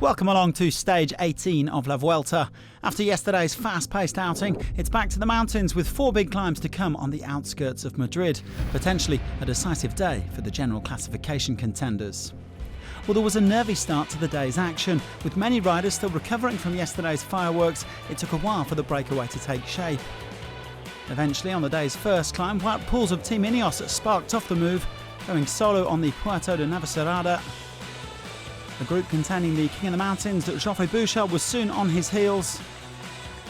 Welcome along to stage 18 of La Vuelta. After yesterday's fast-paced outing, it's back to the mountains with 4 big climbs to come on the outskirts of Madrid, potentially a decisive day for the general classification contenders. Well, there was a nervy start to the day's action. With many riders still recovering from yesterday's fireworks, it took a while for the breakaway to take shape. Eventually, on the day's first climb, white pools of Team Ineos sparked off the move, going solo on the Puerta de Navacerrada. The group containing the King of the Mountains, Geoffrey Bouchard, was soon on his heels,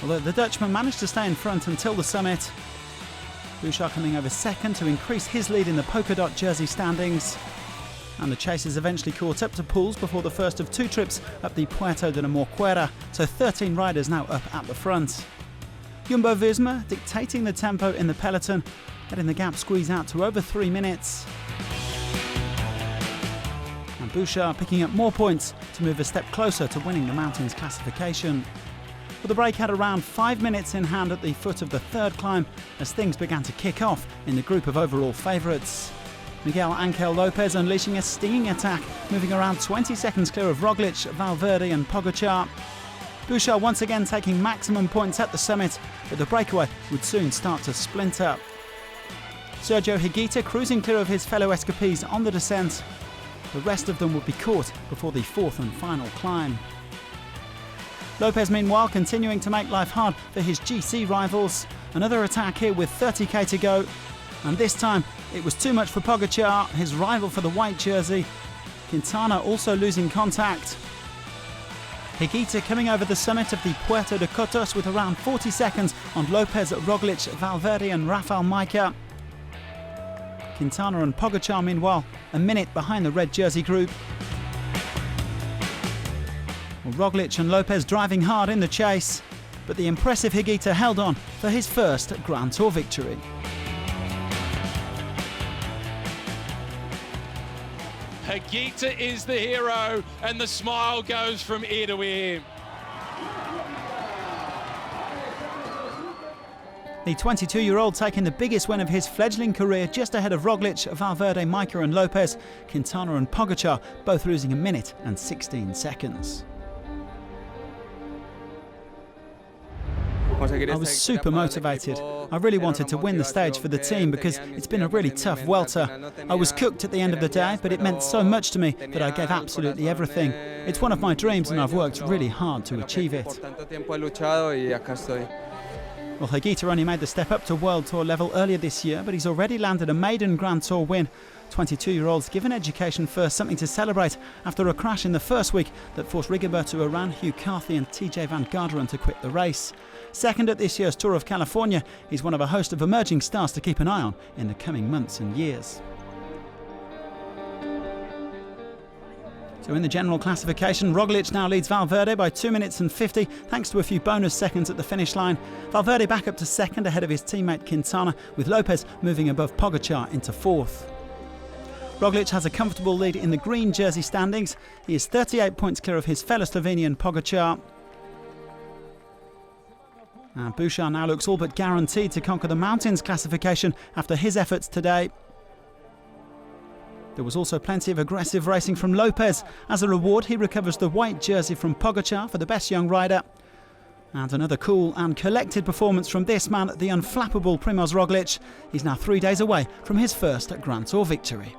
although the Dutchman managed to stay in front until the summit. Bouchard coming over second to increase his lead in the polka dot jersey standings. And the chasers eventually caught up to Pools before the first of 2 trips up the Puerta de la Morcuera, so 13 riders now up at the front. Jumbo-Visma dictating the tempo in the peloton, letting the gap squeeze out to over 3 minutes. And Bouchard picking up more points to move a step closer to winning the mountains classification. But the break had around 5 minutes in hand at the foot of the third climb as things began to kick off in the group of overall favourites. Miguel Ángel López unleashing a stinging attack, moving around 20 seconds clear of Roglic, Valverde and Pogačar. Bouchard once again taking maximum points at the summit, but the breakaway would soon start to splinter. Sergio Higuita cruising clear of his fellow escapees on the descent. The rest of them would be caught before the fourth and final climb. Lopez meanwhile continuing to make life hard for his GC rivals. Another attack here with 30k to go. And this time it was too much for Pogačar, his rival for the white jersey. Quintana also losing contact. Higuita coming over the summit of the Puerta de Cotos with around 40 seconds on Lopez, Roglic, Valverde and Rafael Majka. Quintana and Pogačar meanwhile a minute behind the red jersey group. Well, Roglic and Lopez driving hard in the chase, but the impressive Higuita held on for his first Grand Tour victory. Higuita is the hero, and the smile goes from ear to ear. The 22-year-old taking the biggest win of his fledgling career, just ahead of Roglic, Valverde, Majka and Lopez. Quintana and Pogačar both losing a minute and 16 seconds. I was super motivated. I really wanted to win the stage for the team because it's been a really tough Vuelta. I was cooked at the end of the day, but it meant so much to me that I gave absolutely everything. It's one of my dreams and I've worked really hard to achieve it. Well, Higuita only made the step up to World Tour level earlier this year, but he's already landed a maiden Grand Tour win. 22-year-olds given education first, something to celebrate after a crash in the first week that forced Rigoberto Urán, Hugh Carthy and TJ Van Garderen to quit the race. Second at this year's Tour of California, he's one of a host of emerging stars to keep an eye on in the coming months and years. So in the general classification, Roglic now leads Valverde by 2 minutes and 50, thanks to a few bonus seconds at the finish line. Valverde back up to second ahead of his teammate Quintana, with Lopez moving above Pogačar into fourth. Roglic has a comfortable lead in the green jersey standings. He is 38 points clear of his fellow Slovenian Pogačar. And Bouchard now looks all but guaranteed to conquer the mountains classification after his efforts today. There was also plenty of aggressive racing from Lopez. As a reward, he recovers the white jersey from Pogačar for the best young rider. And another cool and collected performance from this man, the unflappable Primož Roglic. He's now 3 days away from his first Grand Tour victory.